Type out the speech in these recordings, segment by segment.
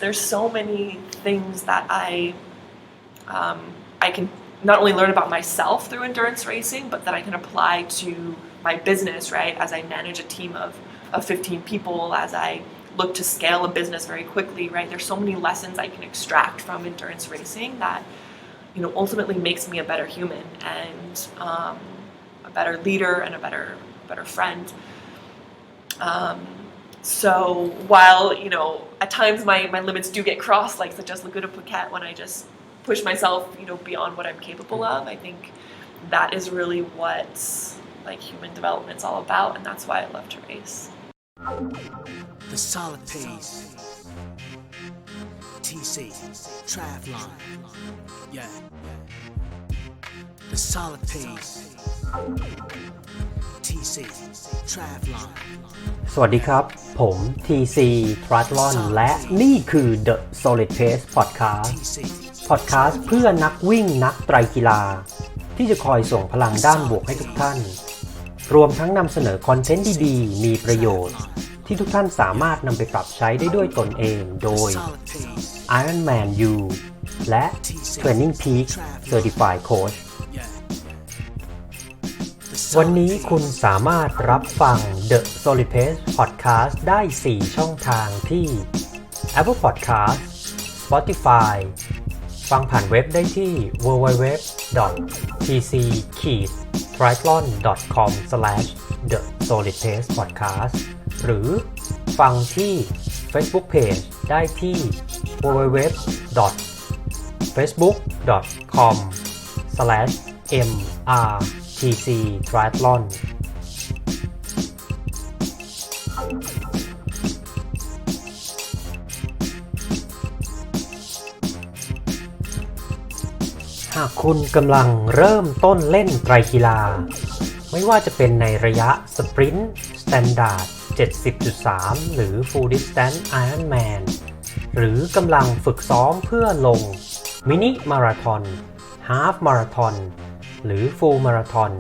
there's so many things that I can not only learn about myself through endurance racing, but that I can apply to my business, right? As I manage a team of 15 people, as I look to scale a business very quickly, right? There's so many lessons I can extract from endurance racing that, ultimately makes me a better human and a better leader and a better friend. So while, at times my limits do get crossed, like such as Laguna Phuket, when I just push myself, beyond what I'm capable of, I think that is really what human development's all about, and that's why I love to race. The solid pace. TC triathlon. Yeah. The solid pace. TC triathlon. สวัสดีครับผม TC triathlon และนี่คือ The Solid Pace Podcast เพื่อนักวิ่งนักไตรกีฬาที่จะคอยส่งพลังด้านบวกให้ทุกท่านรวมทั้งนำเสนอคอนเทนต์ดีๆมีประโยชน์ที่ทุกท่านสามารถนำไปปรับใช้ได้ด้วยตนเองโดย Ironman U และ Training Peak Certified Coach วันนี้คุณสามารถรับฟัง The Solid Pace Podcast ได้ 4 ช่องทางที่ Apple Podcast Spotify ฟังผ่านเว็บได้ที่ www.tc-triathlon.com/thesolidpacepodcast หรือฟังที่ Facebook Page ได้ที่ www.facebook.com/mrtctriathlonหากคุณกำลังเริ่มต้นเล่นไตรกีฬาไม่ว่าจะเป็นในระยะสปรินต์สแตนดาร์ด 70.3 หรือ Full Distance Ironman หรือกำลังฝึกซ้อมเพื่อลงมินิมาราธอนฮาล์ฟมาราธอนหรือฟูลมาราธอน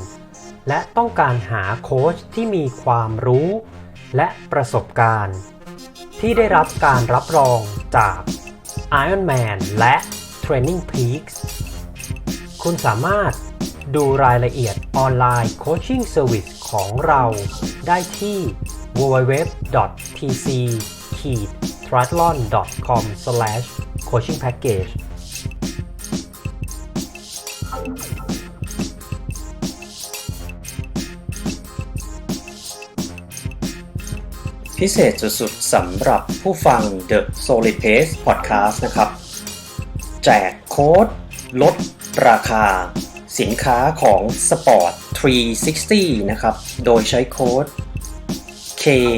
และต้องการหาโค้ชที่มีความรู้และประสบการณ์ที่ได้รับการรับรองจาก Ironman และ Training Peaksคุณสามารถดูรายละเอียดออนไลน์โคชชิ่งเซอร์วิสของเราได้ที่ www.tc-triathlon.com/coachingpackage พิเศษสุดๆสำหรับผู้ฟัง The Solid Pace Podcast นะครับแจกโค้ดลดราคาสินค้าของ Sport 360 นะครับโดยใช้โค้ด KENGS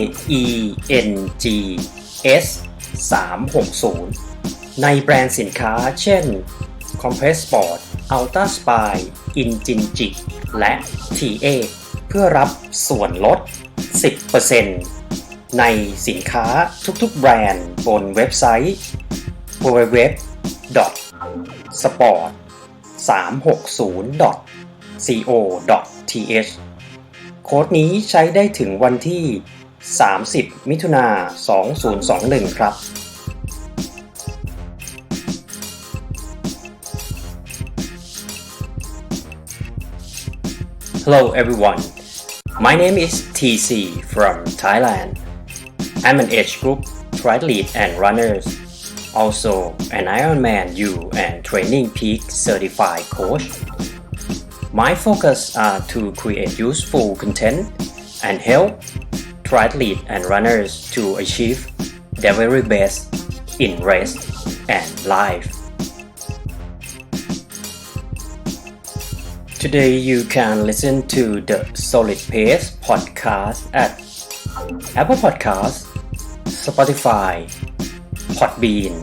360ในแบรนด์สินค้าเช่น Compressport Ultraspire Injinji และ TA เพื่อรับส่วนลด 10% ในสินค้าทุกๆแบรนด์บนเว็บไซต์ www.sport360.co.th โค้ดนี้ใช้ได้ถึงวันที่ 30 มิถุนายน 2021 ครับ Hello everyone, my name is TC from Thailand. I'm an Age Group Triathlete and runner.Also an Ironman U and Training Peak Certified Coach. My focus are to create useful content and help triathletes and runners to achieve their very best in race and life. Today you can listen to the Solid Pace podcast at Apple Podcasts, Spotify,Podbean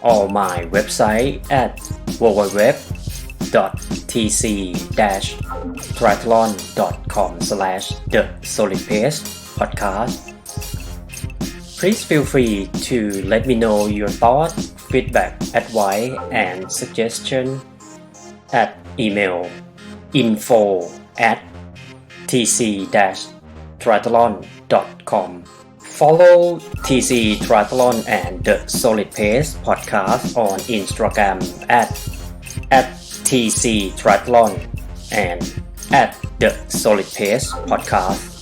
or my website at www.tc-triathlon.com/thesolidpacepodcast. Please feel free to let me know your thoughts, feedback, advice, and suggestion at email info@tc-triathlon.com Follow TC Triathlon and the Solid Pace podcast on Instagram at TC Triathlon and at the Solid Pace podcast.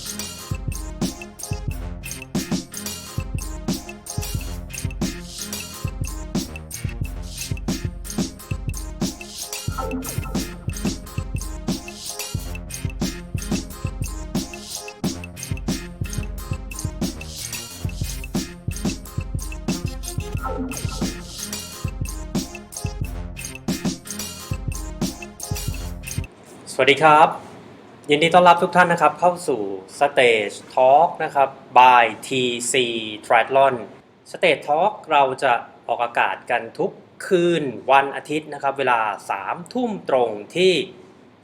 สวัสดีครับยินดีต้อนรับทุกท่านนะครับเข้าสู่ Stage Talk นะครับ by TC Triathlon Stage Talk เราจะออกอากาศกันทุกคืนวันอาทิตย์นะครับเวลา 3 ทุ่มตรงที่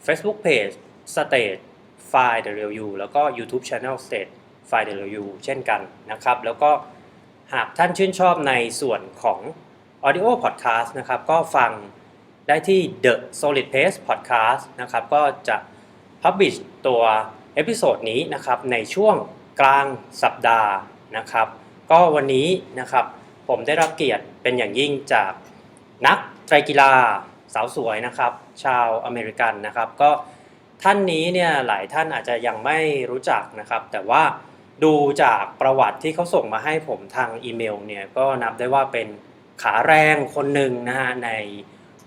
Facebook Page Stage FireWU แล้วก็ YouTube Channel Stage FireWU เช่นกันนะครับแล้วก็หากท่านชื่นชอบในส่วนของ Audio Podcast นะครับก็ฟังได้ที่ The Solid Pace Podcast นะครับก็จะ publish ตัวเอพิโซดนี้นะครับในช่วงกลางสัปดาห์นะครับก็วันนี้นะครับผมได้รับเกียรติเป็นอย่างยิ่งจากนักไตรกีฬาสาวสวยนะครับชาวอเมริกันนะครับก็ท่านนี้เนี่ยหลายท่านอาจจะยังไม่รู้จักนะครับแต่ว่าดูจากประวัติที่เขาส่งมาให้ผมทางอีเมลเนี่ยก็นับได้ว่าเป็นขาแรงคนหนึ่งนะฮะใน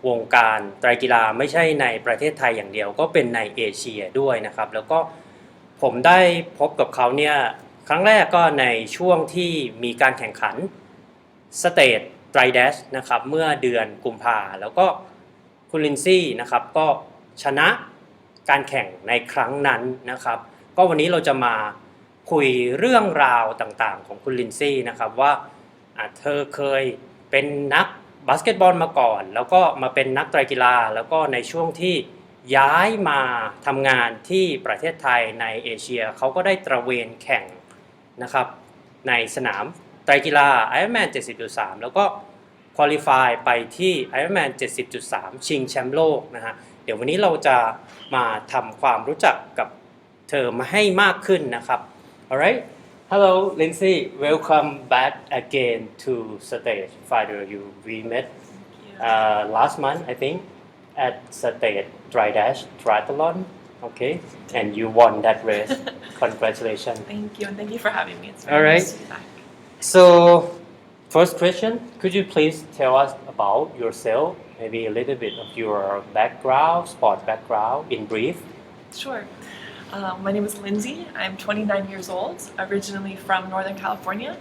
วงการไตรกีฬาไม่ใช่ในประเทศไทยอย่างเดียวก็เป็นในเอเชียด้วยนะครับแล้วก็ผมได้พบกับเขาเนี่ยครั้งแรกก็ในช่วงที่มีการแข่งขันสเตทไตรแดชนะครับเมื่อเดือนกุมภาแล้วก็คุณลินซี่นะครับก็ชนะการแข่งในครั้งนั้นนะครับก็วันนี้เราจะมาคุยเรื่องราวต่างๆของคุณลินซี่นะครับว่าเธอเคยเป็นนักบาสเกตบอลมาก่อนแล้วก็มาเป็นนักไตรกีฬาแล้วก็ในช่วงที่ย้ายมาทำงานที่ประเทศไทยในเอเชียเขาก็ได้ตระเวนแข่งนะครับในสนามไตรกีฬา Ironman 70.3 แล้วก็ควอลิฟายไปที่ Ironman 70.3 ชิงแชมป์โลกนะฮะเดี๋ยววันนี้เราจะมาทำความรู้จักกับเธอมาให้มากขึ้นนะครับ alright Hello, Lindsay. Welcome back again to Stage FireWU. We met last month, I think, at Stage Dry Dash Triathlon. Okay, and you won that race. Congratulations. Thank you, and thank you for having me. It's very All right. nice to be back. So, first question, could you please tell us about yourself? Maybe a little bit of your background, sport background, in brief. Sure. My name is Lindsay. I'm 29 years old, originally from Northern California.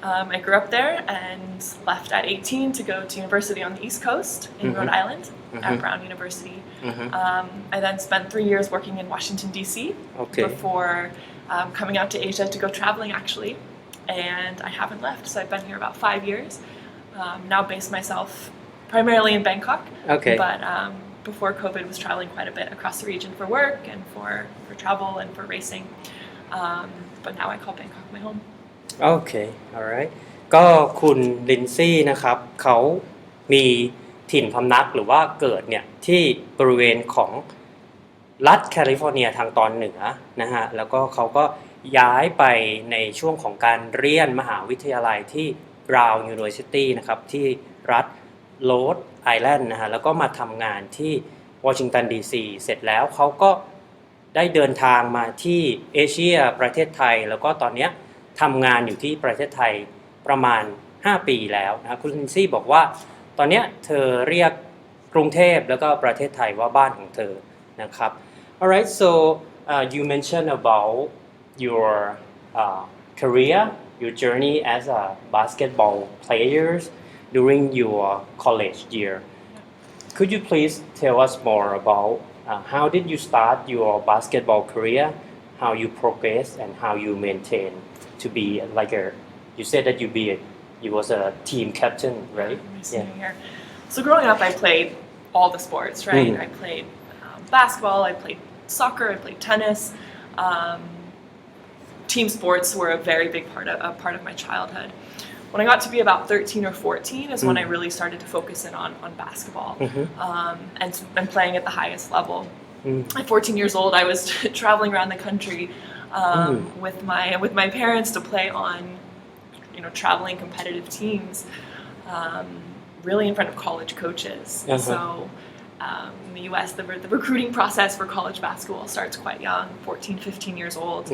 I grew up there and left at 18 to go to university on the East Coast in Rhode Island at Brown University. I then spent 3 years working in Washington, D.C. Before coming out to Asia to go traveling, actually. And I haven't left, so I've been here about 5 years. Now based myself primarily in Bangkok. But before COVID was traveling quite a bit across the region for work and for travel and for racing. But now I call Bangkok my home. Okay, alright. ก็คุณลินซี่นะครับเขามีถิ่นพำนักหรือว่าเกิดเนี่ยที่บริเวณของรัฐแคลิฟอร์เนียทางตอนเหนือนะฮะแล้วก็เขาก็ย้ายไปในช่วงของการเรียนมหาวิทยาลัยที่ Brown University นะครับที่รัฐโรดไอแลนด์นะฮะแล้วก็มาทำงานที่วอชิงตันดีซีเสร็จแล้วเขาก็ได้เดินทางมาที่เอเชียประเทศไทยแล้วก็ตอนนี้ทำงานอยู่ที่ประเทศไทยประมาณ5 ปีแล้วนะคุณลินซี่บอกว่าตอนนี้เธอเรียกกรุงเทพแล้วก็ประเทศไทยว่าบ้านของเธอนะครับ Alright so you mentioned about your career your journey as a basketball player during your college year. Could you please tell us more about how did you start your basketball career, how you progress, and how you maintain to be like you said that you was a team captain, right? Yeah. So growing up, I played all the sports, right? I played basketball, I played soccer, I played tennis. Team sports were a very big part of my childhood. When I got to be about 13 or 14 is when I really started to focus in on basketball and playing at the highest level. At 14 years old, I was traveling around the country with my parents to play on, traveling competitive teams, really in front of college coaches. So in the U.S., the recruiting process for college basketball starts quite young, 14, 15 years old.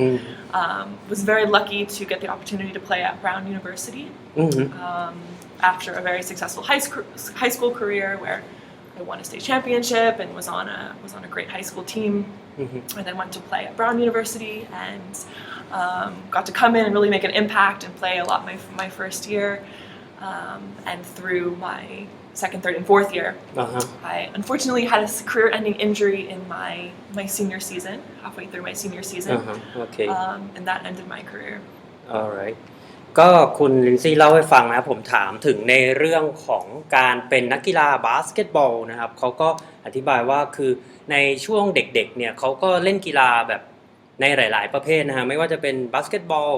Was very lucky to get the opportunity to play at Brown University after a very successful high school career where I won a state championship and was on a great high school team. I then went to play at Brown University and got to come in and really make an impact and play a lot my first year. And through my second, third, and fourth year, I unfortunately had a career-ending injury in my senior season, halfway through my senior season, Okay. And that ended my career. Alright ก็คุณลินซี่เล่าให้ฟังนะผมถามถึงในเรื่องของการเป็นนักกีฬาบาสเกตบอลนะครับเขาก็อธิบายว่าคือในช่วงเด็กๆเนี่ยเขาก็เล่นกีฬาแบบในหลายๆประเภทนะฮะไม่ว่าจะเป็นบาสเกตบอล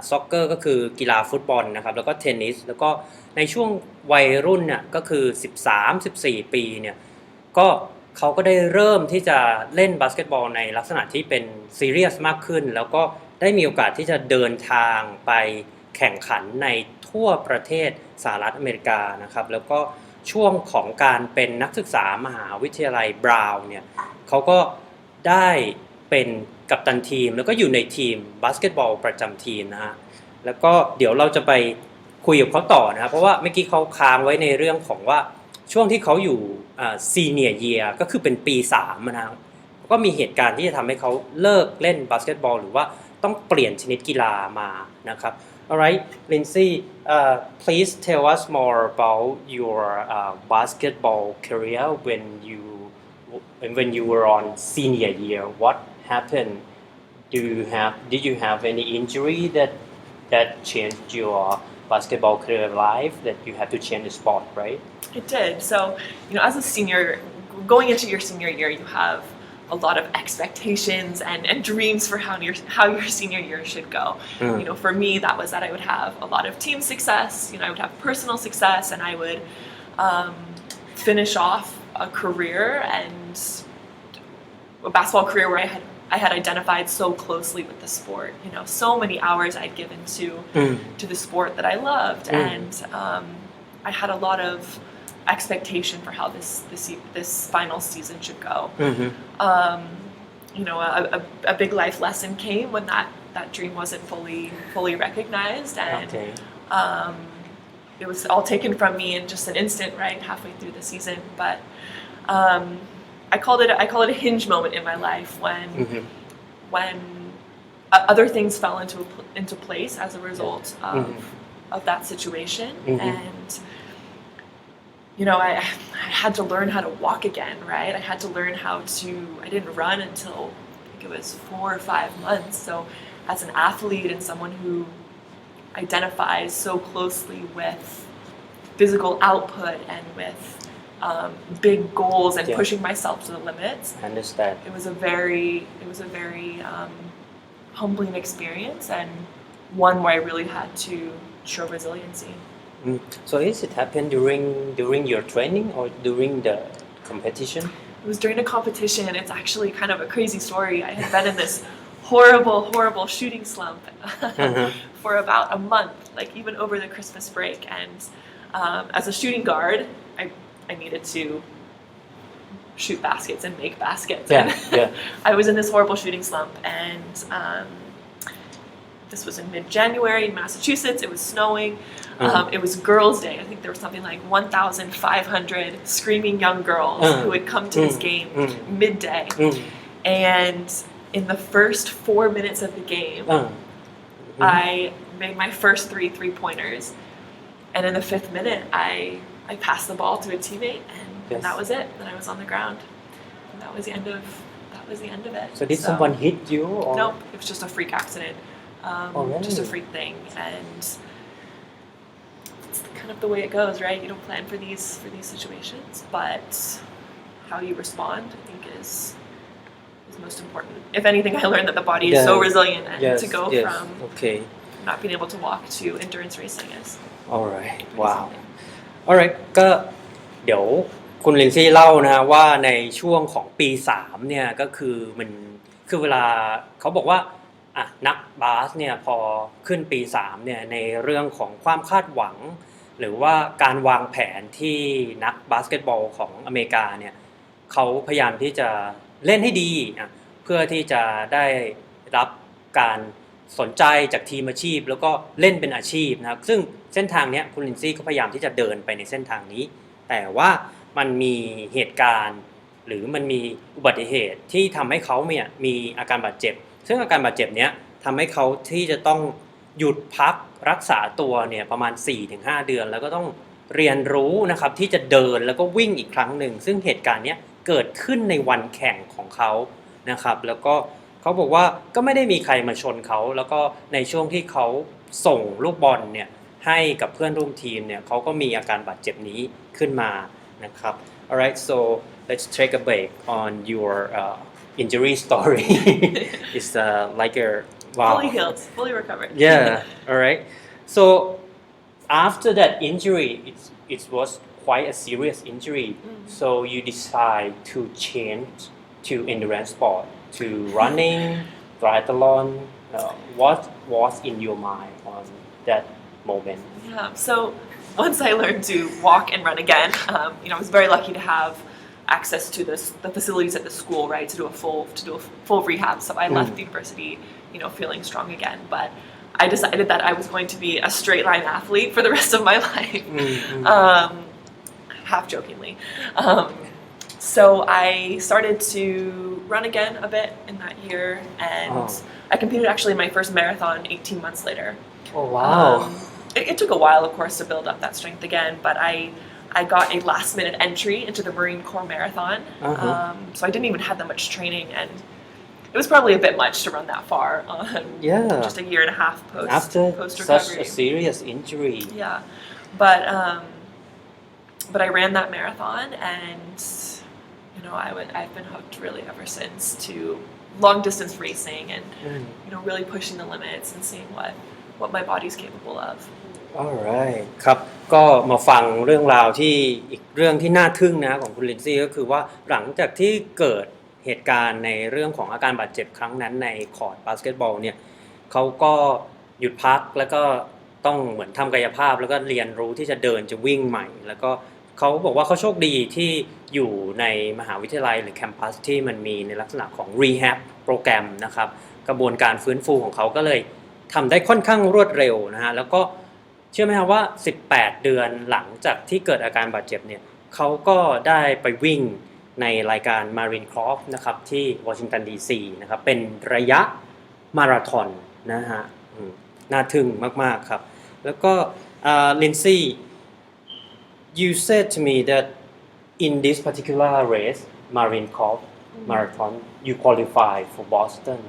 ซ็อกเกอร์ก็คือกีฬาฟุตบอลนะครับแล้วก็เทนนิสแล้วก็ในช่วงวัยรุ่นเนี่ยก็คือ13-14 ปีเนี่ยก็เขาก็ได้เริ่มที่จะเล่นบาสเกตบอลในลักษณะที่เป็นซีเรียสมากขึ้นแล้วก็ได้มีโอกาสที่จะเดินทางไปแข่งขันในทั่วประเทศสหรัฐอเมริกานะครับแล้วก็ช่วงของการเป็นนักศึกษามหาวิทยาลัยบราวน์เนี่ยเขาก็ได้เป็นกัปตันทีมแล้วก็อยู่ในทีมบาสเกตบอลประจำทีมนะฮะแล้วก็เดี๋ยวเราจะไปคุยกับเขาต่อนะครับเพราะว่าเมื่อกี้เขาค้างไว้ในเรื่องของว่าช่วงที่เขาอยู่ซีเนียร์เยียร์ก็คือเป็นปี3นะครับก็มีเหตุการณ์ที่จะทำให้เขาเลิกเล่นบาสเกตบอลหรือว่าต้องเปลี่ยนชนิดกีฬามานะครับ Alright, Lindsay, please tell us more about your basketball career when you were on senior year. What happened? Did you have any injury that changed your basketball career life that you had to change the sport, right? It did. So, as a senior, going into your senior year, you have a lot of expectations and dreams for how your senior year should go. For me, that was that I would have a lot of team success. I would have personal success, and I would finish off a career and a basketball career where I had identified so closely with the sport. So many hours I'd given to the sport that I loved, and I had a lot of expectation for how this final season should go. A big life lesson came when that dream wasn't fully recognized, and it was all taken from me in just an instant, right, halfway through the season. But I call it a hinge moment in my life when other things fell into place as a result of that situation, and I had to learn how to walk again, right? I had to learn I didn't run until I think it was 4 or 5 months. So as an athlete and someone who identifies so closely with physical output and with big goals and pushing myself to the limits. I understand. It was a very humbling experience, and one where I really had to show resiliency. So is it happened during your training or during the competition? It was during a competition, and it's actually kind of a crazy story. I had been in this horrible shooting slump for about a month, like even over the Christmas break. And as a shooting guard, I needed to shoot baskets and make baskets. I was in this horrible shooting slump, and this was in mid-January in Massachusetts. It was snowing. It was Girls' Day. I think there was something like 1,500 screaming young girls who had come to this game midday. And in the first 4 minutes of the game, I made my first 3 3-pointers. And in the 5th minute, I passed the ball to a teammate, and that was it. Then I was on the ground. And that was the end of it. So did someone hit you? Or? Nope, it was just a freak accident. Really? Just a freak thing, and it's kind of the way it goes, right? You don't plan for these situations, but how you respond, I think, is most important. If anything, I learned that the body is so resilient, and to go from not being able to walk to endurance racing is. Alright, wow. Alright, ก็เดี๋ยวคุณลินซี่เล่านะว่าในช่วงของปี3เนี่ยก็คือมันคือเวลาเขาบอกว่า นักบาสเนี่ยพอขึ้นปี3เนี่ยในเรื่องของความคาดหวังหรือว่าการวางแผนที่นักบาสเกตบอลของอเมริกาเนี่ยเขาพยายามที่จะเล่นให้ดีเพื่อที่จะได้รับการสนใจจากทีมอาชีพแล้วก็เล่นเป็นอาชีพนะครับซึ่งเส้นทางนี้คุณลินซี่ก็พยายามที่จะเดินไปในเส้นทางนี้แต่ว่ามันมีเหตุการณ์หรือมันมีอุบัติเหตุที่ทำให้เขาเนี่ยมีอาการบาดเจ็บซึ่งอาการบาดเจ็บเนี้ยทำให้เขาที่จะต้องหยุดพักรักษาตัวเนี่ยประมาณ 4-5 เดือนแล้วก็ต้องเรียนรู้นะครับที่จะเดินแล้วก็วิ่งอีกครั้งหนึ่งซึ่งเหตุการณ์นี้เกิดขึ้นในวันแข่งของเขานะครับแล้วก็เขาบอกว่าก็ไม่ได้มีใครมาชนเขาแล้วก็ในช่วงที่เขาส่งลูกบอลเนี่ยให้กับเพื่อนร่วมทีมเนี่ยเขาก็มีอาการบาดเจ็บนี้ขึ้นมานะครับ Alright so let's take a break on your injury story it's like a wow Fully healed, fully recovered. yeah alright so after that injury it was quite a serious injury so you decide to change to endurance sport to running triathlon what was in your mind on that moment Yeah. So once I learned to walk and run again, I was very lucky to have access to the facilities at the school, right, to do a full rehab. So I left the university, feeling strong again. But I decided that I was going to be a straight line athlete for the rest of my life, half jokingly. So I started to run again a bit in that year, and I competed actually in my first marathon 18 months later. oh wow It took a while, of course, to build up that strength again, but I got a last-minute entry into the Marine Corps Marathon, so I didn't even have that much training, and it was probably a bit much to run that far on just a year and a half after post such recovery. a serious injury Yeah, but I ran that marathon, and I've been hooked really ever since to long-distance racing and really pushing the limits and seeing what my body's capable of. alright ครับก็มาฟังเรื่องราวที่อีกเรื่องที่น่าทึ่งนะของคุณลินซี่ก็คือว่าหลังจากที่เกิดเหตุการณ์ในเรื่องของอาการบาดเจ็บครั้งนั้นในคอร์ตบาสเกตบอลเนี่ยเขาก็หยุดพักแล้วก็ต้องเหมือนทำกายภาพแล้วก็เรียนรู้ที่จะเดินจะวิ่งใหม่แล้วก็เขาบอกว่าเขาโชคดีที่อยู่ในมหาวิทยาลัยหรือแคมปัสที่มันมีในลักษณะของ rehab โปรแกรมนะครับกระบวนการฟื้นฟูของเขาก็เลยทำได้ค่อนข้างรวดเร็วนะฮะแล้วก็เชื่อไหมครับว่า18เดือนหลังจากที่เกิดอาการบาดเจ็บเนี่ยเขาก็ได้ไปวิ่งในรายการ Marine Corps นะครับที่วอชิงตันดีซีนะครับเป็นระยะมาราธอนนะฮะน่าทึ่งมากๆครับแล้วก็Lindsay you said to me that in this particular race Marine Corps marathon you qualify for Boston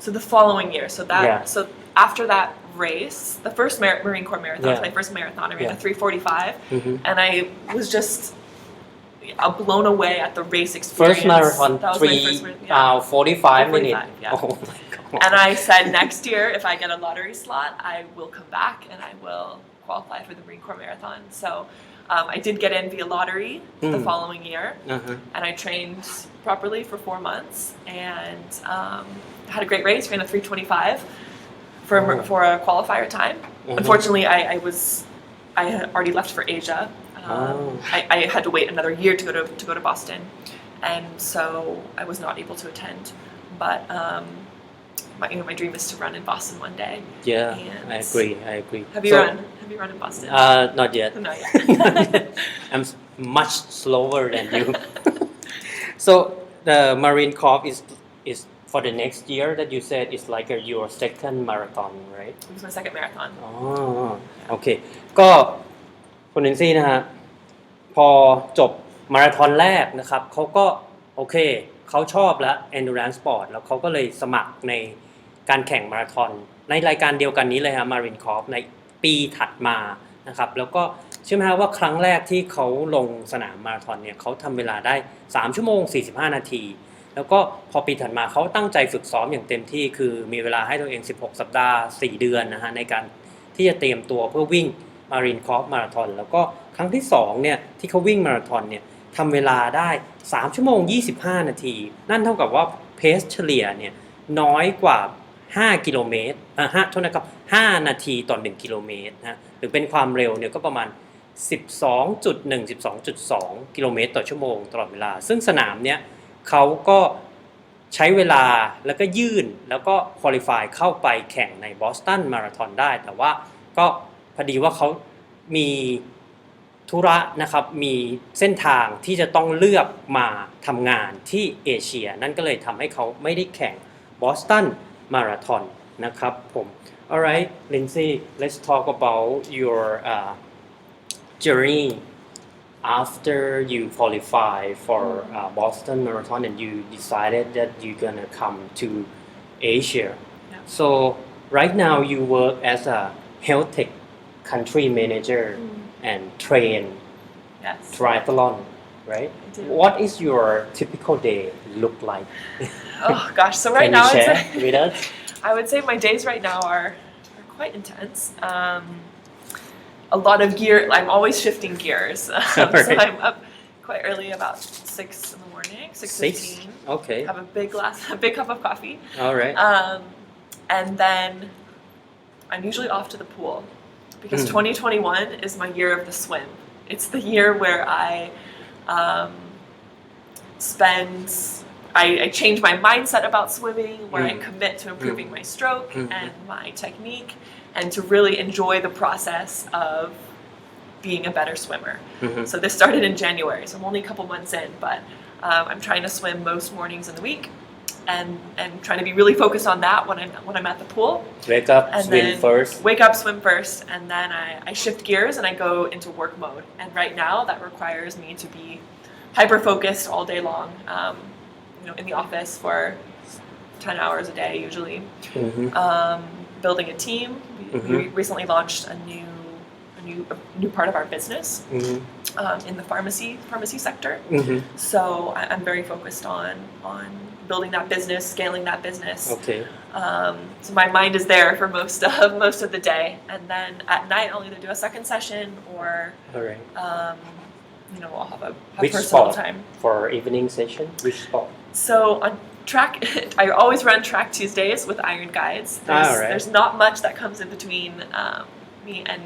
So the following year, so after that race, the first Marine Corps marathon, was my first marathon. I ran a 3:45, and I was just blown away at the race experience. First marathon, that was 45 minutes. Yeah. Oh my god! And I said next year, if I get a lottery slot, I will come back and I will qualify for the Marine Corps marathon. So I did get in via lottery the following year, and I trained properly for 4 months and had a great race. Ran a 3:25 for a qualifier time. Unfortunately, I had already left for Asia. I had to wait another year to go to Boston, and so I was not able to attend. But my dream is to run in Boston one day. Yeah, And I agree. Have you run in Boston? Not yet. Not yet. I'm much slower than you. So the Marine Corps is for the next year that you said is like your second marathon, right? It was my second marathon. อ๋อโอเคก็คุณลินซี่นะฮะพอจบมาราธอนแรกนะครับเขาก็โอเคเขาชอบแล้ว endurance sport แล้วเขาก็เลยสมัครในการแข่งมาราธอนในรายการเดียวกันนี้เลยฮะ Marine Corps ในปีถัดมานะครับแล้วก็เชื่อไหมครับว่าครั้งแรกที่เขาลงสนามมาราธอนเนี่ยเขาทำเวลาได้3ชั่วโมง45นาทีแล้วก็พอปีถัดมาเขาตั้งใจฝึกซ้อมอย่างเต็มที่คือมีเวลาให้ตัวเอง16สัปดาห์4เดือนนะฮะในการที่จะเตรียมตัวเพื่อวิ่ง Marine Corps มาราธอนแล้วก็ครั้งที่2เนี่ยที่เขาวิ่งมาราธอนเนี่ยทำเวลาได้3ชั่วโมง25นาทีนั่นเท่ากับว่าเพสเฉลี่ยเนี่ยน้อยกว่า 5กิโลเมตรโทษนะครับ5นาทีต่อ1กิโลเมตรนะหรือเป็นความเร็วเนี่ยก็ประมาณ 12.1 12.2 กิโลเมตรต่อชั่วโมงตลอดเวลาซึ่งสนามเนี้ยเขาก็ใช้เวลาแล้วก็ยื่นแล้วก็ควอลิฟายเข้าไปแข่งในบอสตันมาราธอนได้แต่ว่าก็พอดีว่าเขามีธุระนะครับมีเส้นทางที่จะต้องเลือกมาทำงานที่เอเชียนั่นก็เลยทำให้เขาไม่ได้แข่งบอสตันมาราธอนนะครับผม Alright Lindsay let's talk about your journey after you qualify for Boston Marathon and you decided that you're gonna come to Asia so right now you work as a health tech country manager and train Yes. triathlon right what is your typical day look like Oh gosh, so right can now you I'd share say, with us I would say my days right now are quite intense. A lot of gear. I'm always shifting gears. So I'm up quite early, about 6 in the morning, 6:15. okay Have a big cup of coffee, all right and then I'm usually off to the pool because 2021 is my year of the swim. It's the year where I I change my mindset about swimming, where I commit to improving my stroke and my technique, and to really enjoy the process of being a better swimmer. So this started in January, so I'm only a couple months in, but I'm trying to swim most mornings in the week, and trying to be really focused on that when I'm at the pool. wake up And swim then first wake up, swim first, and then I shift gears and I go into work mode. And right now that requires me to be hyper focused all day long. In the office for 10 hours a day usually. Building a team. We recently launched a new part of our business in the pharmacy sector. So I'm very focused on building that business, scaling that business. okay So my mind is there for most of the day, and then at night I'll either do a second session or all right I'll have which personal sport time. for evening session which sport So on track, I always run track Tuesdays with Iron Guides. There's not much that comes in between me and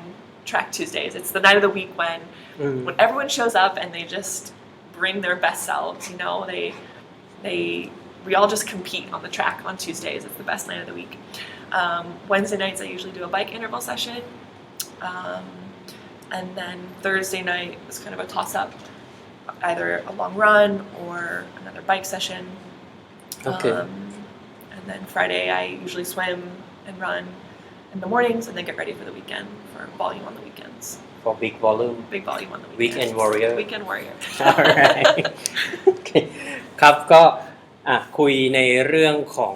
track Tuesdays. It's the night of the week when everyone shows up and they just bring their best selves. We all just compete on the track on Tuesdays. It's the best night of the week. Wednesday nights I usually do a bike interval session, and then Thursday night is kind of a toss-up. Either a long run or another bike session. Okay. And then Friday I usually swim and run in the mornings and then get ready for the weekend for volume on the weekends. for big volume Big volume on the weekends. Weekend warrior Weekend warrior. alright okay ครับก็คุยในเรื่องของ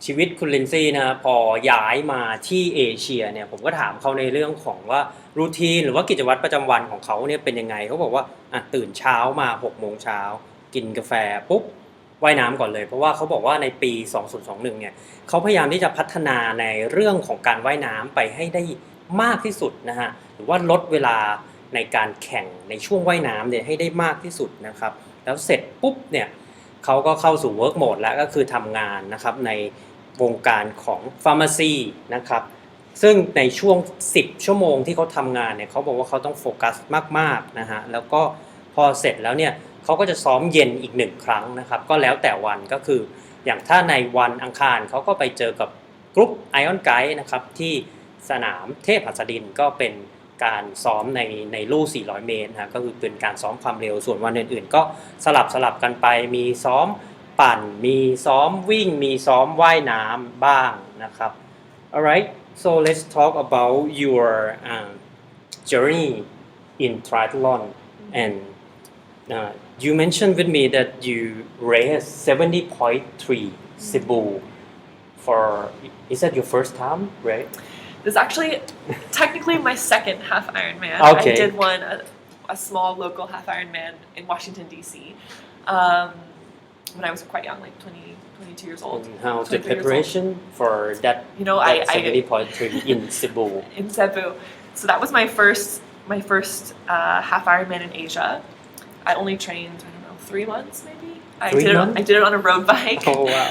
ชีวิตคุณลินซี่นะพอย้ายมาที่เอเชียเนี่ยผมก็ถามเขาในเรื่องของว่ารูทีนหรือว่ากิจวัตรประจำวันของเขาเนี่ยเป็นยังไงเขาบอกว่าตื่นเช้ามา 6 โมงเช้ากินกาแฟปุ๊บว่ายน้ำก่อนเลยเพราะว่าเขาบอกว่าในปี 2021 เนี่ยเขาพยายามที่จะพัฒนาในเรื่องของการว่ายน้ำไปให้ได้มากที่สุดนะฮะหรือว่าลดเวลาในการแข่งในช่วงว่ายน้ำเนี่ยให้ได้มากที่สุดนะครับแล้วเสร็จปุ๊บเนี่ยเขาก็เข้าสู่ work mode แล้วก็คือทำงานนะครับในวงการของ pharmacy นะครับซึ่งในช่วง10ชั่วโมงที่เขาทำงานเนี่ยเขาบอกว่าเขาต้องโฟกัสมากๆนะฮะแล้วก็พอเสร็จแล้วเนี่ยเขาก็จะซ้อมเย็นอีก1ครั้งนะครับก็แล้วแต่วันก็คืออย่างถ้าในวันอังคารเขาก็ไปเจอกับกรุ๊ป Iron Guide นะครับที่สนามเทพหัสดินก็เป็นการซ้อมในลู่400 เมตรนะก็คือเป็นการซ้อมความเร็วส่วนวันอื่นๆก็สลับกันไปมีซ้อมปั่นมีซ้อมวิ่งมีซ้อมว่ายน้ำบ้างนะครับ alright so let's talk about your journey in triathlon and you mentioned with me that you raced 70.3 Cebu for is that your first time right This is actually technically my second half Ironman. Okay. I did a small local half Ironman in Washington D.C. When I was quite young, like 22 years old. And how's the preparation for that? I 70.3 in Cebu. In Cebu, so that was my first half Ironman in Asia. I only trained 3 months maybe. I did it on a road bike. Oh wow.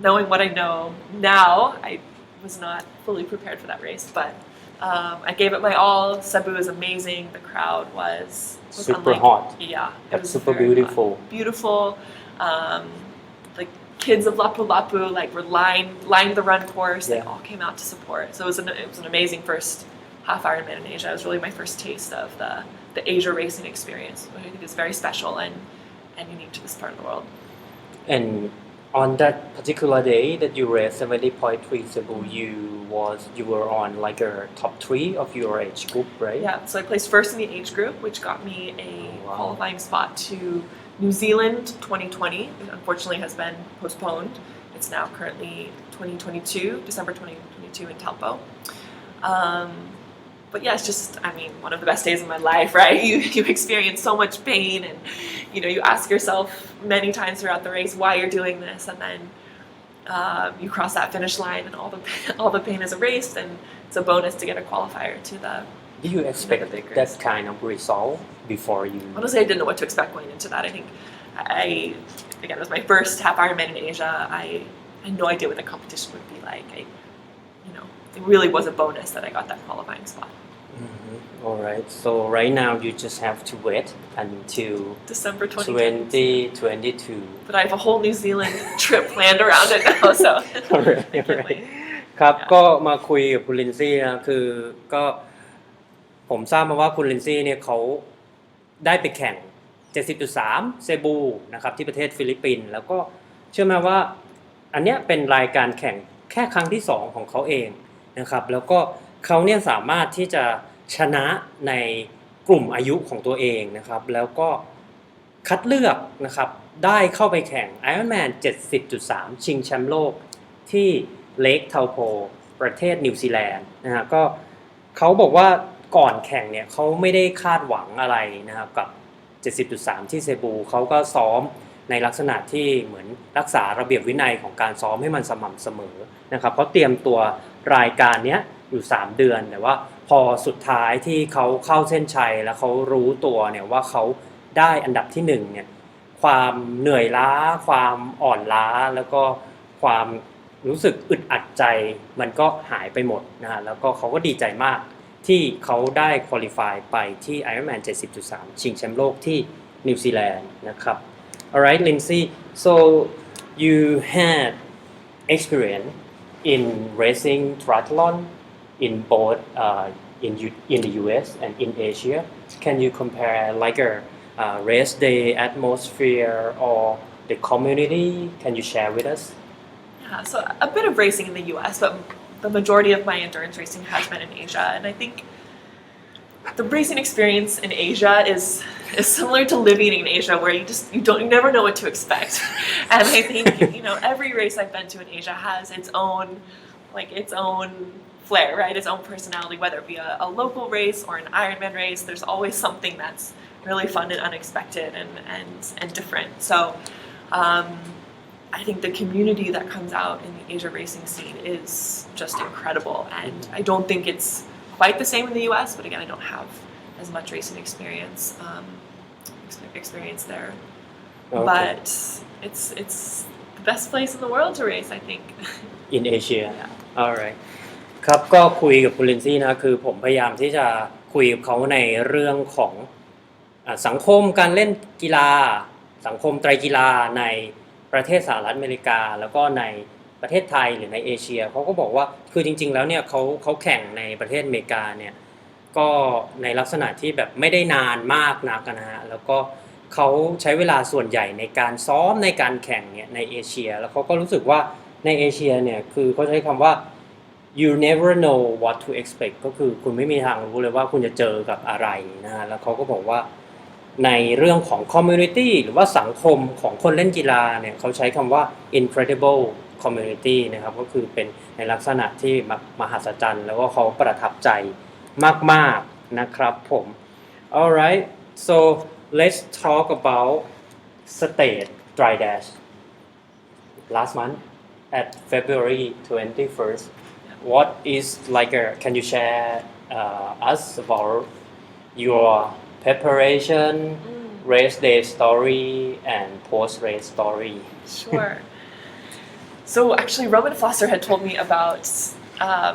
knowing what I know now, I was not fully prepared for that race, but I gave it my all. Cebu is amazing. The crowd was super hot Yeah, but it was super very beautiful. hot. Beautiful. Like kids of Lapu-Lapu like were lined the run course. They Yeah. all came out to support. So it was an amazing first half Ironman in Asia. It was really my first taste of the Asia racing experience, which I think is very special and unique to this part of the world. And on that particular day that you raced 70.3 Cebu, you were on like a top 3 of your age group, right? Yeah, so I placed first in the age group, which got me a Oh, wow. qualifying spot to New Zealand 2020. It unfortunately has been postponed. It's now currently 2022, December 2022 in Taupo. But yeah, it's just, I mean, one of the best days of my life, right? You experience so much pain and, you ask yourself many times throughout the race why you're doing this, and then you cross that finish line and all the pain is erased, and it's a bonus to get a qualifier to the... Did you expect the big race. that kind of result before you? Honestly, I didn't know what to expect going into that. I think again, it was my first half Ironman in Asia. I had no idea what the competition would be like. It really was a bonus that I got that qualifying spot. All right. So right now you just have to wait until December 2022. 2022. But I have a whole New Zealand trip planned around it now, so Alright, I can't alright. wait. ครับ Yeah. ก็มาคุยกับคุณลินซี่นะคือก็ผมทราบมาว่าคุณลินซี่เนี่ยเขาได้ไปแข่ง 70.3 เซบูนะครับที่ประเทศฟิลิปปินส์แล้วก็เชื่อไหมว่าอันเนี้ยเป็นรายการแข่งแค่ครั้งที่2ของเขาเองนะครับแล้วก็เขาเนี่ยสามารถที่จะชนะในกลุ่มอายุของตัวเองนะครับแล้วก็คัดเลือกนะครับได้เข้าไปแข่ง Ironman 70.3 ชิงแชมป์โลกที่เลคเทาโพประเทศนิวซีแลนด์นะฮะก็เขาบอกว่าก่อนแข่งเนี่ยเขาไม่ได้คาดหวังอะไรนะครับกับ 70.3 ที่เซบูเขาก็ซ้อมในลักษณะที่เหมือนรักษาระเบียบวินัยของการซ้อมให้มันสม่ำเสมอนะครับเขาเตรียมตัวรายการนี้อยู่3เดือนแต่ว่าพอสุดท้ายที่เขาเข้าเส้นชัยแล้วเขารู้ตัวเนี่ยว่าเขาได้อันดับที่1เนี่ยความเหนื่อยล้าความอ่อนล้าแล้วก็ความรู้สึกอึดอัดใจมันก็หายไปหมดนะฮะแล้วก็เขาก็ดีใจมากที่เขาได้ควอลิฟายไปที่ Ironman 70.3 ชิงแชมป์โลกที่นิวซีแลนด์นะครับ Alright Lindsay so you had experience in racing triathlon in both in the US and in Asia. Can you compare like a race day atmosphere or the community? Can you share with us? Yeah, so a bit of racing in the US, but the majority of my endurance racing has been in Asia, and I think the racing experience in Asia is similar to living in Asia, where you never know what to expect. And I think every race I've been to in Asia has its own flair, right? Its own personality, whether it be a local race or an Ironman race. There's always something that's really fun and unexpected and different. So I think the community that comes out in the Asia racing scene is just incredible, and I don't think it's quite the same in the US, but again, I don't have as much racing experience there. Okay. But it's the best place in the world to race, I think. In Asia alright ครับก็คุยกับคุณลินซี่นะคือผมพยายามที่จะคุยกับเขาในเรื่องของสังคมการเล่นกีฬาสังคมไตรกีฬาในประเทศสหรัฐอเมริกาแล้วก็ในประเทศไทยหรือในเอเชียเขาก็บอกว่าคือจริงๆแล้วเนี่ยเขาแข่งในประเทศอเมริกาเนี่ยก็ในลักษณะที่แบบไม่ได้นานมากนักนะฮะแล้วก็เขาใช้เวลาส่วนใหญ่ในการซ้อมในการแข่งเนี่ยในเอเชียแล้วเขาก็รู้สึกว่าในเอเชียเนี่ยคือเขาใช้คำว่า you never know what to expect ก็คือคุณไม่มีทางรู้เลยว่าคุณจะเจอกับอะไรนะฮะแล้วเขาก็บอกว่าในเรื่องของ community หรือว่าสังคมของคนเล่นกีฬาเนี่ยเขาใช้คำว่า incredible community นะครับก็คือเป็นในลักษณะที่มหัศจรรย์แล้วก็เขาประทับใจมากๆนะครับผม alright so let's talk about state dry dash last month at February 21st what is like can you share us about your preparation race day story and post race story Sure. So actually, Roman Foster had told me about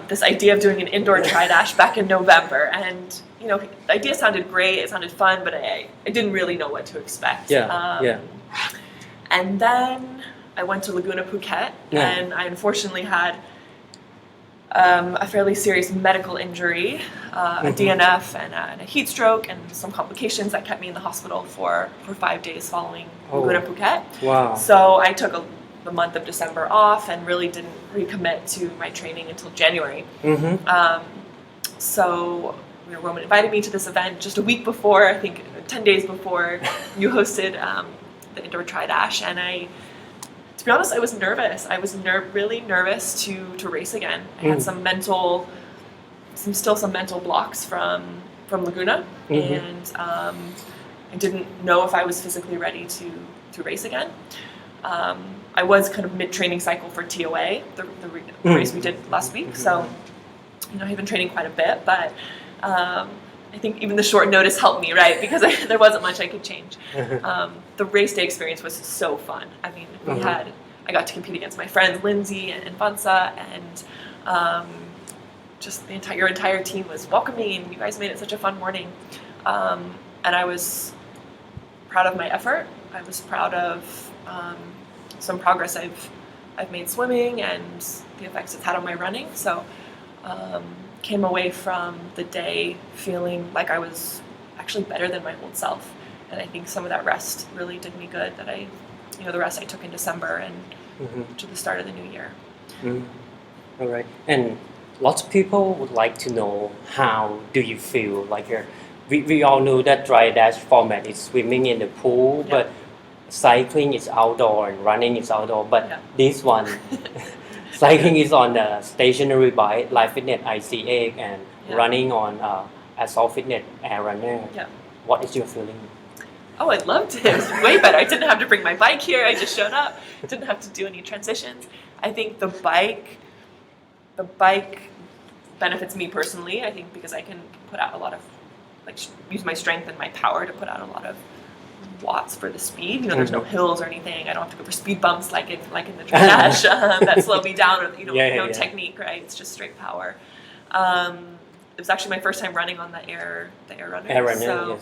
this idea of doing an indoor tri-dash back in November, and the idea sounded great. It sounded fun, but I didn't really know what to expect. And then I went to Laguna Phuket, and I unfortunately had a fairly serious medical injury, a DNF and a heat stroke, and some complications that kept me in the hospital for 5 days following Laguna Phuket. Wow. So I took the month of December off and really didn't recommit to my training until January. So Roman invited me to this event just a week before, I think 10 days before you hosted the indoor tri-dash, and to be honest, I was nervous. I was really nervous to race again. I had some mental blocks from Laguna, and I didn't know if I was physically ready to race again. I was kind of mid-training cycle for TOA, the race we did last week, so I've been training quite a bit, but I think even the short notice helped me, right? Because there wasn't much I could change. The race day experience was so fun. I mean, I got to compete against my friends Lindsay and Vansa, and just your entire team was welcoming. You guys made it such a fun morning, and I was proud of my effort. I was proud of some progress I've made swimming and the effects it's had on my running. So came away from the day feeling like I was actually better than my old self, and I think some of that rest really did me good. That the rest I took in December and to the start of the new year. All right, and lots of people would like to know how do you feel like we all know that dry dash format is swimming in the pool, but cycling is outdoor and running is outdoor, but this one cycling is on the stationary bike, Live Fitness ICA, and running on Assault Fitness Air Runner. What is your feeling? Oh, I loved it. It was way better. I didn't have to bring my bike here. I just showed up. Didn't have to do any transitions. I think the bike benefits me personally. I think because I can put out a lot of, use my strength and my power to put out a lot of watts for the speed. There's no hills or anything. I don't have to go for speed bumps like in the tri-dash that slow me down, or no technique, right? It's just straight power. It was actually my first time running on the air runner. So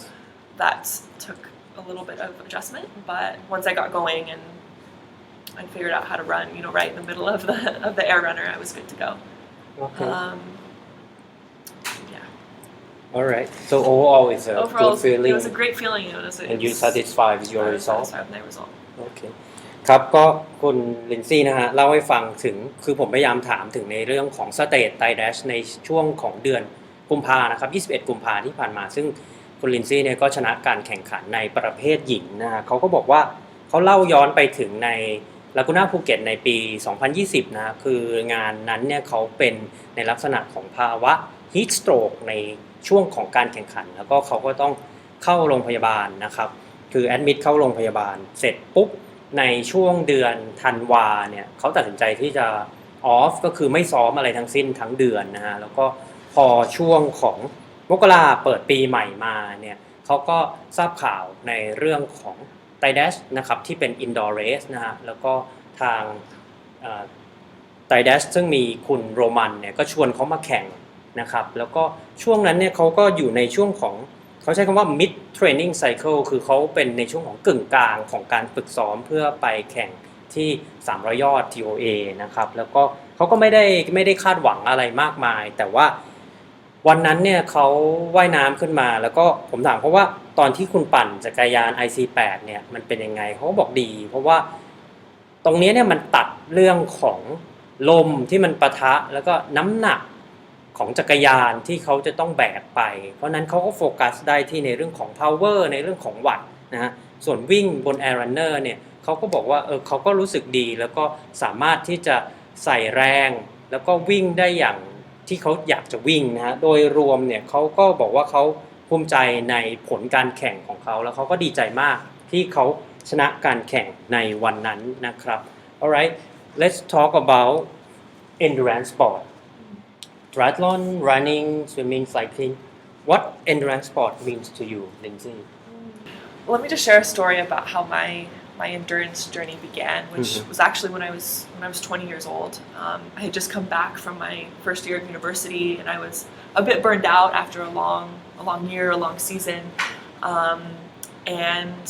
that took a little bit of adjustment, but once I got going and I figured out how to run, right in the middle of the air runner, I was good to go. Okay. All right. So overall, it's a good feeling. It was a great feeling. And you satisfied with your result. Satisfied with my result. Okay. ครับก็คุณลินซี่นะฮะเล่าให้ฟังถึงคือผมพยายามถามถึงในเรื่องของสเตจไตรแดชในช่วงของเดือนกุมภานะครับ21กุมภาที่ผ่านมาซึ่งคุณลินซี่เนี่ยก็ชนะการแข่งขันในประเภทหญิงนะฮะเขาก็บอกว่าเขาเล่าย้อนไปถึงในลากูน่าภูเก็ตในปี2020นะคืองานนั้นเนี่ยเขาเป็นในลักษณะของภาวะฮีทสโตรกในช่วงของการแข่งขันแล้วก็เขาก็ต้องเข้าโรงพยาบาลนะครับคือแอดมิดเข้าโรงพยาบาลเสร็จปุ๊บในช่วงเดือนธันวาเนี่ยเขาตัดสินใจที่จะออฟก็คือไม่ซ้อมอะไรทั้งสิ้นทั้งเดือนนะฮะแล้วก็พอช่วงของมกราเปิดปีใหม่มาเนี่ยเขาก็ทราบข่าวในเรื่องของไตรแดชนะครับที่เป็น indoor race นะฮะแล้วก็ทางไตรแดชซึ่งมีคุณโรมันเนี่ยก็ชวนเขามาแข่งนะครับแล้วก็ช่วงนั้นเนี่ยเขาก็อยู่ในช่วงของเขาใช้คำว่า mid training cycle คือเขาเป็นในช่วงของกึ่งกลางของการฝึกซ้อมเพื่อไปแข่งที่300ยอด TOA นะครับแล้วก็เขาก็ไม่ได้คาดหวังอะไรมากมายแต่ว่าวันนั้นเนี่ยเขาว่ายน้ำขึ้นมาแล้วก็ผมถามเขาว่าตอนที่คุณปั่นจักรยาน IC8 เนี่ยมันเป็นยังไงเขาบอกดีเพราะว่าตรงนี้เนี่ยมันตัดเรื่องของลมที่มันปะทะแล้วก็น้ำหนักของจักรยานที่เขาจะต้องแบกไปเพราะนั้นเขาก็โฟกัสได้ที่ในเรื่องของ power ในเรื่องของวัตต์นะฮะส่วนวิ่งบน air runner เนี่ยเขาก็บอกว่าเขาก็รู้สึกดีแล้วก็สามารถที่จะใส่แรงแล้วก็วิ่งได้อย่างที่เขาอยากจะวิ่งนะฮะโดยรวมเนี่ยเขาก็บอกว่าเขาภูมิใจในผลการแข่งของเขาแล้วเขาก็ดีใจมากที่เขาชนะการแข่งในวันนั้นนะครับ Alright let's talk about endurance sport triathlon running swimming cycling what endurance sport means to you Lindsay Well, let me just share a story about how my my endurance journey began, which was actually when I was 20 years old. I had just come back from my first year of university, and I was a bit burned out after a long year, a long season. And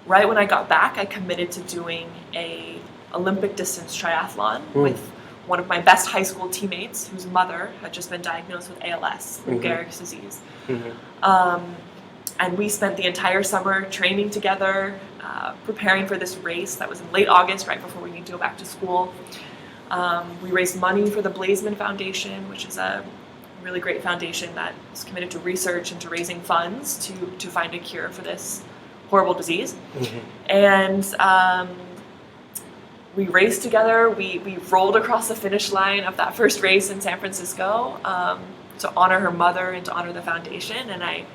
right when I got back, I committed to doing a Olympic distance triathlon with one of my best high school teammates, whose mother had just been diagnosed with ALS, Lou Gehrig's disease. And we spent the entire summer training together, preparing for this race that was in late August, right before we need to go back to school. We raised money for the Blazeman Foundation, which is a really great foundation that is committed to research and to raising funds to find a cure for this horrible disease. And we raced together. We rolled across the finish line of that first race in San Francisco to honor her mother and to honor the foundation. And I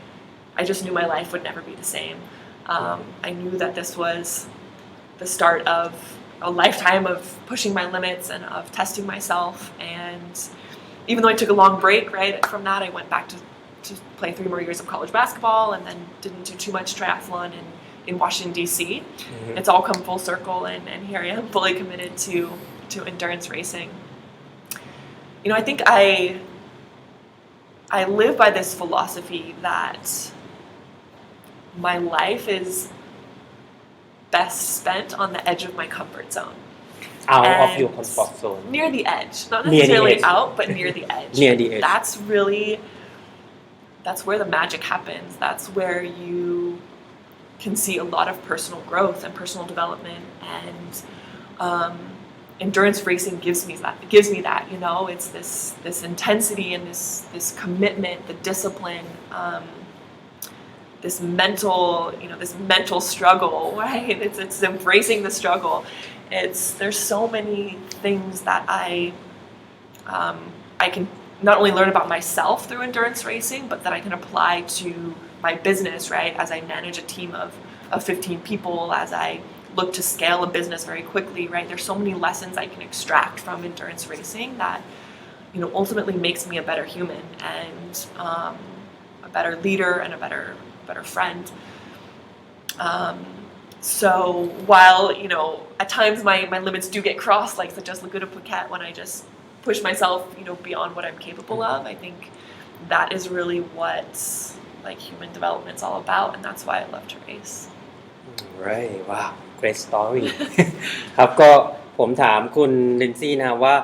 just knew my life would never be the same. I knew that this was the start of a lifetime of pushing my limits and of testing myself. And even though I took a long break, right, from that, I went back to play 3 more years of college basketball and then didn't do too much triathlon in Washington, D.C. It's all come full circle, and here I am fully committed to endurance racing. You know, I think I live by this philosophy that my life is best spent on the edge of my comfort zone. out of And your comfort zone Near the edge, not Near the necessarily edge. out, but near the edge. Near the edge. That's where the magic happens. That's where you can see a lot of personal growth and personal development, and endurance racing gives me that. You know, it's this intensity and this commitment, the discipline, this mental struggle, right? It's embracing the struggle. There's so many things that I can not only learn about myself through endurance racing, but that I can apply to my business, right? As I manage a team of 15 people, as I look to scale a business very quickly, right? There's so many lessons I can extract from endurance racing that, you know, ultimately makes me a better human and a better leader and a better friend. So while, you know, at times my limits do get crossed, like such as Laguna Phuket, when I just push myself, you know, beyond what I'm capable of, I think that is really what like human development's all about, and that's why I love to race. Right wow great story ครับก็ผมถามคุณลินซี่นะว่า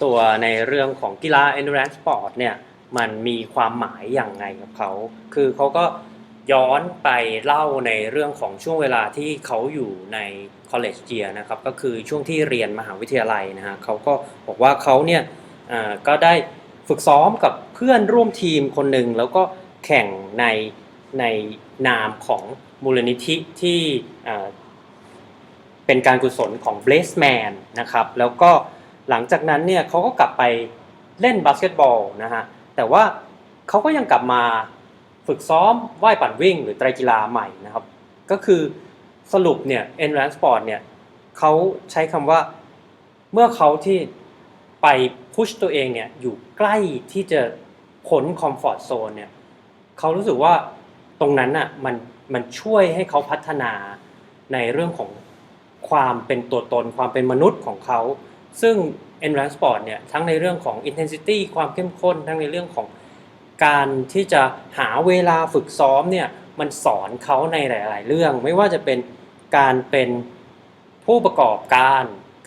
ตัวในเรื่องของกีฬา endurance sport เนี่ยมันมีความหมายอย่างไงกับเขาคือเขาก็ย้อนไปเล่าในเรื่องของช่วงเวลาที่เขาอยู่ใน college year นะครับก็คือช่วงที่เรียนมหาวิทยาลัยนะฮะเขาก็บอกว่าเขาเนี่ยก็ได้ฝึกซ้อมกับเพื่อนร่วมทีมคนหนึ่งแล้วก็แข่งในนามของมูลนิธิที่เป็นการกุศลของ Blazeman นะครับแล้วก็หลังจากนั้นเนี่ยเขาก็กลับไปเล่นบาสเกตบอลนะฮะแต่ว่าเขาก็ยังกลับมาฝึกซ้อมว่ายปั่นวิ่งหรือไตรกีฬาใหม่นะครับก็คือสรุปเนี่ย endurance sport เนี่ยเขาใช้คำว่าเมื่อเขาที่ไปพุชตัวเองเนี่ยอยู่ใกล้ที่จะพ้นคอมฟอร์ตโซนเนี่ยเขารู้สึกว่าตรงนั้นน่ะมันช่วยให้เขาพัฒนาในเรื่องของความเป็นตัวตนความเป็นมนุษย์ของเขาซึ่ง endurance sport เนี่ยทั้งในเรื่องของ intensity ความเข้มข้นทั้งในเรื่องของการที่จะหาเวลาฝึกซ้อมเนี่ยมันสอนเขาในหลายๆเรื่องไม่ว่าจะเป็นการเป็นผู้ประกอบก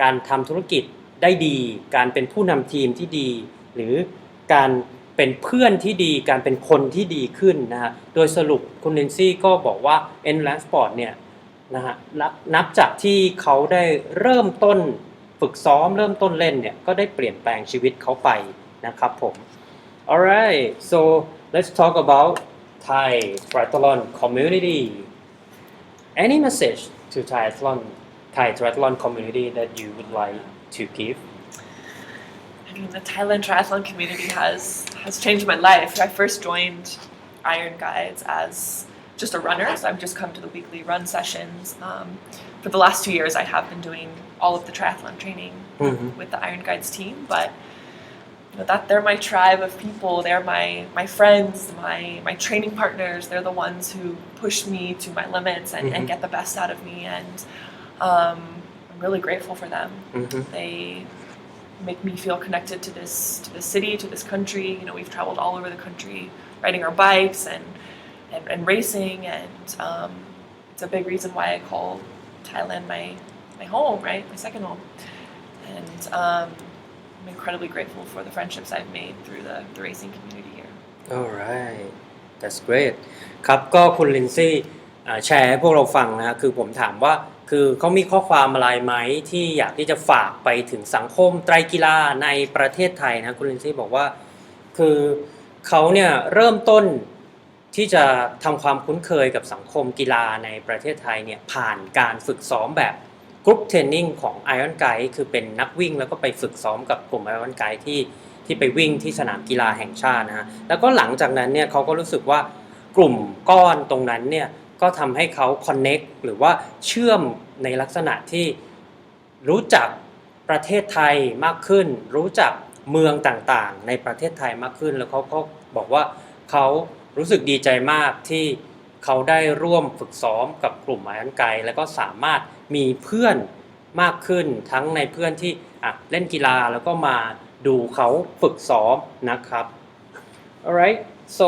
ารทำธุรกิจได้ดีการเป็นผู้นำทีมที่ดีหรือการเป็นเพื่อนที่ดีการเป็นคนที่ดีขึ้นนะฮะโดยสรุปคุณลินซี่ก็บอกว่า endurance sport เนี่ยนะฮะนับจากที่เขาได้เริ่มต้นฝึกซ้อมเริ่มต้นเล่นเนี่ยก็ได้เปลี่ยนแปลงชีวิตเขาไปนะครับผม Alright so let's talk about Thai triathlon community any message to Thai triathlon community that you would like to give I mean, the Thailand triathlon community has changed my life. I first joined Iron Guides as just a runner, so I've just come to the weekly run sessions. For the last 2 years, I have been doing all of the triathlon training with the Iron Guides team, but you know, that they're my tribe of people. They're my friends, my training partners. They're the ones who push me to my limits and get the best out of me. And I'm really grateful for them. Mm-hmm. They make me feel connected to this city, to this country. You know, we've traveled all over the country, riding our bikes and racing, and it's a big reason why I call Thailand my home, right? My second home. And I'm incredibly grateful for the friendships I've made through the racing community here. Alright that's great ครับก็คุณลินซี่แชร์ให้พวกเราฟังนะฮะคือผมถามว่าคือเขามีข้อความอะไรไหมที่อยากที่จะฝากไปถึงสังคมไตรกีฬาในประเทศไทยนะคุณลินซี่บอกว่าคือเขาเนี่ยเริ่มต้นที่จะทำความคุ้นเคยกับสังคมกีฬาในประเทศไทยเนี่ยผ่านการฝึกซ้อมแบบกรุ๊ปเทรนนิ่งของ Iron Guide คือเป็นนักวิ่งแล้วก็ไปฝึกซ้อมกับกลุ่ม Iron Guide ที่ไปวิ่งที่สนามกีฬาแห่งชาตินะฮะแล้วก็หลังจากนั้นเนี่ยเขาก็รู้สึกว่ากลุ่มก้อนตรงนั้นเนี่ยก็ทำให้เขา connect หรือว่าเชื่อมในลักษณะที่รู้จักประเทศไทยมากขึ้นรู้จักเมืองต่างๆในประเทศไทยมากขึ้นแล้วเขาก็บอกว่าเขารู้สึกดีใจมากที่เขาได้ร่วมฝึกซ้อมกับกลุ่ม Iron Guide แล้วก็สามารถมีเพื่อนมากขึ้นทั้งในเพื่อนที่เล่นกีฬาแล้วก็มาดูเขาฝึกซ้อมนะครับ Alright so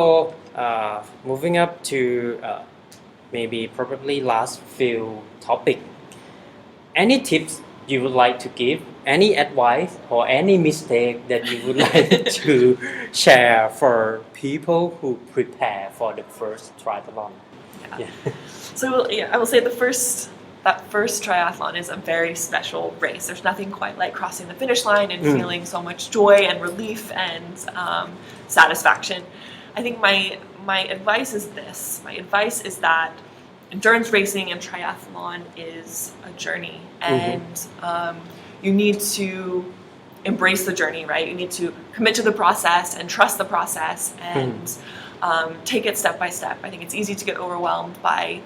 moving up to maybe probably last few topic any tips you would like to give any advice or any mistake that you would like to share for people who prepare for the first triathlon Yeah. So I will say that first triathlon is a very special race. There's nothing quite like crossing the finish line and feeling so much joy and relief and satisfaction. I think my advice is this. My advice is that endurance racing and triathlon is a journey, and you need to embrace the journey, right? You need to commit to the process and trust the process and take it step by step. I think it's easy to get overwhelmed by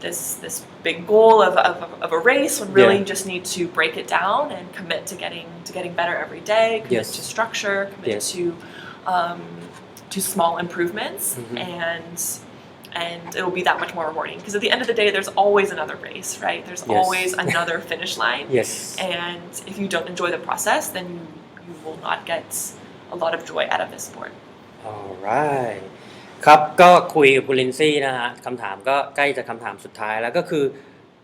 this big goal of a race when really you just need to break it down and commit to getting better every day, commit to structure, commit to small improvements, and it'll be that much more rewarding because at the end of the day there's always another race, right? There's always another finish line. And if you don't enjoy the process, then you will not get a lot of joy out of this sport. Alright ครับก็คุยกับคุณลินซี่นะฮะคำถามก็ใกล้จะคำถามสุดท้ายแล้วก็คือ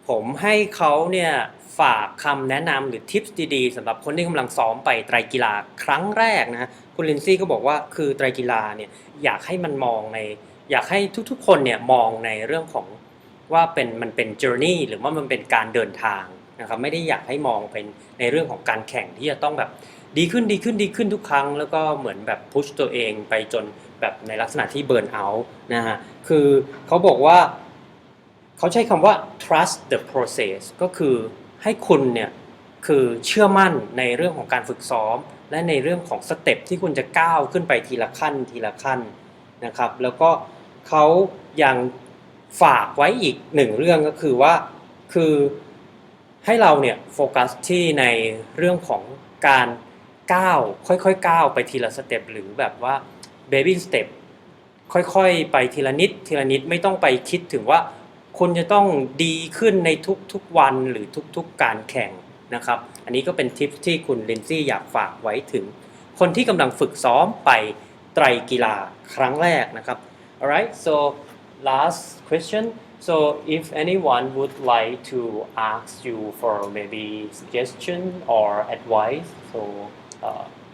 ผมให้เขาเนี่ยฝากคำแนะนำหรือทิปส์ดีๆสำหรับคนที่กำลังซ้อมไปไตรกีฬาครั้งแรกนะคุณลินซี่ก็บอกว่าคือไตรกีฬาเนี่ยอยากให้ทุกๆคนเนี่ยมองในเรื่องของว่ามันเป็น journey หรือว่ามันเป็นการเดินทางนะครับไม่ได้อยากให้มองเป็นในเรื่องของการแข่งที่จะต้องแบบดีขึ้นทุกครั้งแล้วก็เหมือนแบบพุชตัวเองไปจนแบบในลักษณะที่เบิร์นเอาท์นะฮะคือเขาบอกว่าเขาใช้คำว่า trust the process ก็คือให้คุณเนี่ยคือเชื่อมั่นในเรื่องของการฝึกซ้อมและในเรื่องของสเต็ปที่คุณจะก้าวขึ้นไปทีละขั้นนะครับแล้วก็เขายังฝากไว้อีกหนึ่งเรื่องก็คือว่าคือให้เราเนี่ยโฟกัสที่ในเรื่องของการก้าวค่อยๆก้าวไปทีละสเต็ปหรือแบบว่า baby step ค่อยๆไปทีละนิดไม่ต้องไปคิดถึงว่าคุณจะต้องดีขึ้นในทุกๆวันหรือทุกๆการแข่งนะครับอันนี้ก็เป็นทิปที่คุณลินซี่อยากฝากไว้ถึงคนที่กำลังฝึกซ้อมไปไตรกีฬาครั้งแรกนะครับ alright so last question so if anyone would like to ask you for maybe suggestion or advice so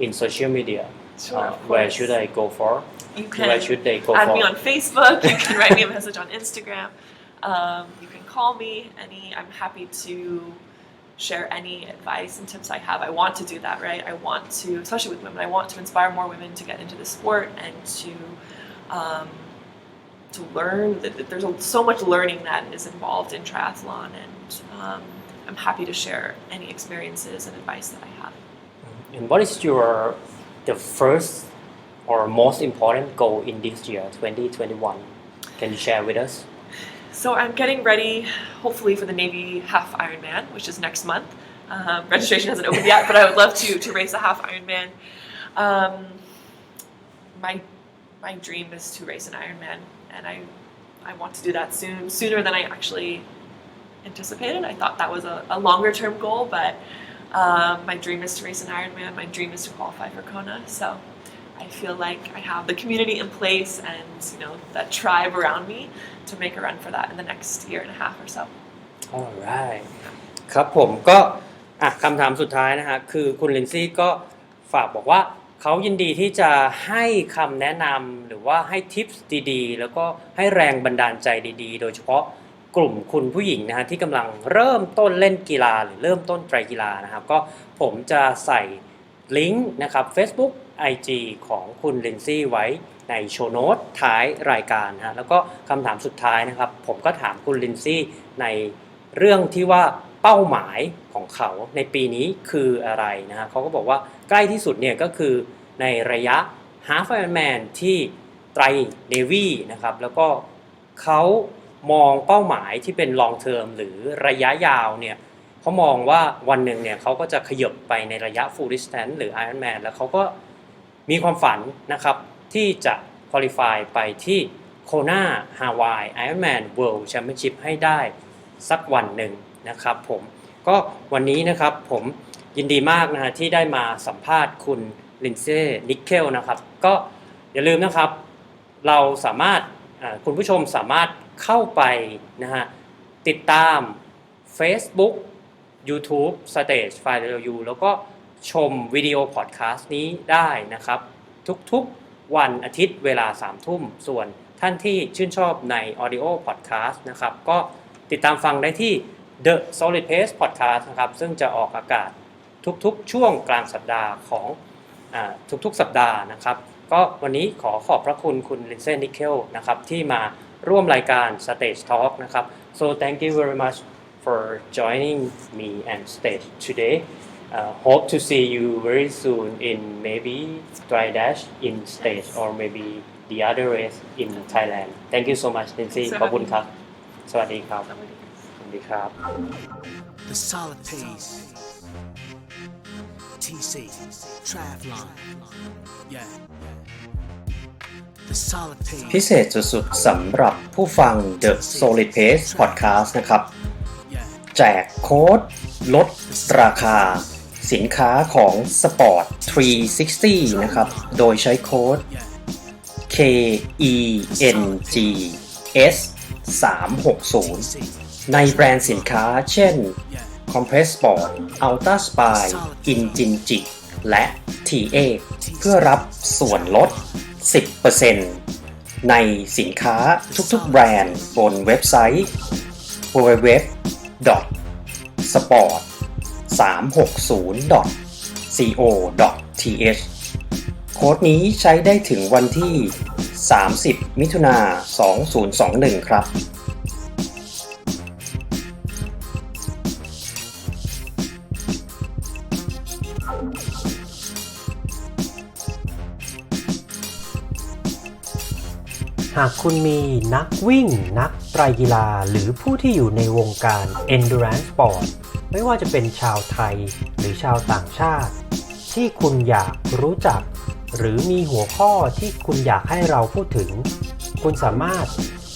in social media where should I go for where should they go add for me on Facebook, you can write me a message on Instagram, you can call me I'm happy to share any advice and tips I have. I want to do that, right? I want to, especially with women, I want to inspire more women to get into the sport and to learn. There's so much learning that is involved in triathlon, and I'm happy to share any experiences and advice that I have. And what is the first or most important goal in this year 2021? Can you share with us? So I'm getting ready, hopefully, for the Navy Half Ironman, which is next month. Registration hasn't opened yet, but I would love to race a Half Ironman. My dream is to race an Ironman, and I want to do that sooner than I actually anticipated. I thought that was a longer term goal, but my dream is to race an Ironman. My dream is to qualify for Kona. So I feel like I have the community in place and that tribe around me to make a run for that in the next year and a half or so. Alright ครับผมก็คำถามสุดท้ายนะฮะคือคุณลินซี่ก็ฝากบอกว่าเขายินดีที่จะให้คำแนะนำหรือว่าให้ทิปส์ดีๆแล้วก็ให้แรงบันดาลใจดีๆโดยเฉพาะกลุ่มคุณผู้หญิงนะฮะที่กำลังเริ่มต้นเล่นกีฬาหรือเริ่มต้นไตรกีฬานะครับก็ผมจะใส่ลิงก์นะครับ Facebook IG ของคุณลินซี่ไว้ในโชว์โน้ตท้ายรายการฮะแล้วก็คำถามสุดท้ายนะครับผมก็ถามคุณลินซี่ในเรื่องที่ว่าเป้าหมายของเขาในปีนี้คืออะไรนะฮะเขาก็บอกว่าใกล้ที่สุดเนี่ยก็คือในระยะ Half Ironman ที่ไตรเนวีนะครับแล้วก็เขามองเป้าหมายที่เป็น long term หรือระยะยาวเนี่ยเขามองว่าวันหนึ่งเนี่ยเขาก็จะขยับไปในระยะ full distance หรือ Ironman แล้วเขาก็มีความฝันนะครับที่จะ qualify ไปที่โคนาฮาวาย Ironman World Championship ให้ได้สักวันหนึ่งนะครับผมก็วันนี้นะครับผมยินดีมากนะฮะที่ได้มาสัมภาษณ์คุณลินเซ่นิกเกิลนะครับก็อย่าลืมนะครับเราสามารถคุณผู้ชมสามารถเข้าไปนะฮะติดตาม Facebook YouTube Stage File Review แล้วก็ชมวิดีโอพอดแคสต์นี้ได้นะครับทุกๆวันอาทิตย์เวลา 3 ทุ่มส่วนท่านที่ชื่นชอบใน Audio Podcast นะครับก็ติดตามฟังได้ที่ The Solid Pace Podcast นะครับซึ่งจะออกอากาศทุกๆช่วงกลางสัปดาห์ของทุกๆสัปดาห์นะครับก็วันนี้ขอบพระคุณคุณลินเซ่นิกเกิลนะครับที่มาร่วมรายการ Stage Talk นะครับ so thank you very much for joining me and stage today hope to see you very soon in maybe dry dash in stage or maybe the other race in Thailand thank you so much Lindsay ขอบคุณครับสวัสดีครับสวัสดีครับ The solid pace. TC triathlon. Yeah. The solid pace. พิเศษสุดๆสำหรับผู้ฟัง The Solid Pace Podcast นะครับแจกโค้ดลดราคาสินค้าของ Sport 360 นะครับโดยใช้โค้ด KENGS 360ในแบรนด์สินค้าเช่น Compressport Ultraspire Injinji และ TA เพื่อรับส่วนลด 10% ในสินค้าทุกๆแบรนด์บนเว็บไซต์ www.sport360.co.th โค้ดนี้ใช้ได้ถึงวันที่ 30 มิถุนายน 2021 ครับหากคุณมีนักวิ่งนักไตรกีฬาหรือผู้ที่อยู่ในวงการ Endurance Sport ไม่ว่าจะเป็นชาวไทยหรือชาวต่างชาติที่คุณอยากรู้จักหรือมีหัวข้อที่คุณอยากให้เราพูดถึงคุณสามารถ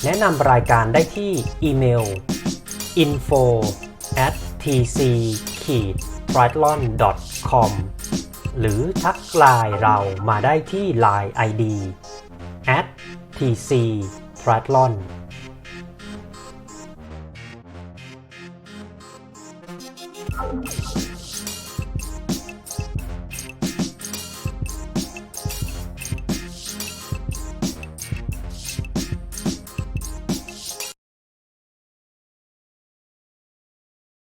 แนะนำรายการได้ที่อีเมล info@tc-triathlon.com หรือทักไลน์เรามาได้ที่ Line ID @tc triathlon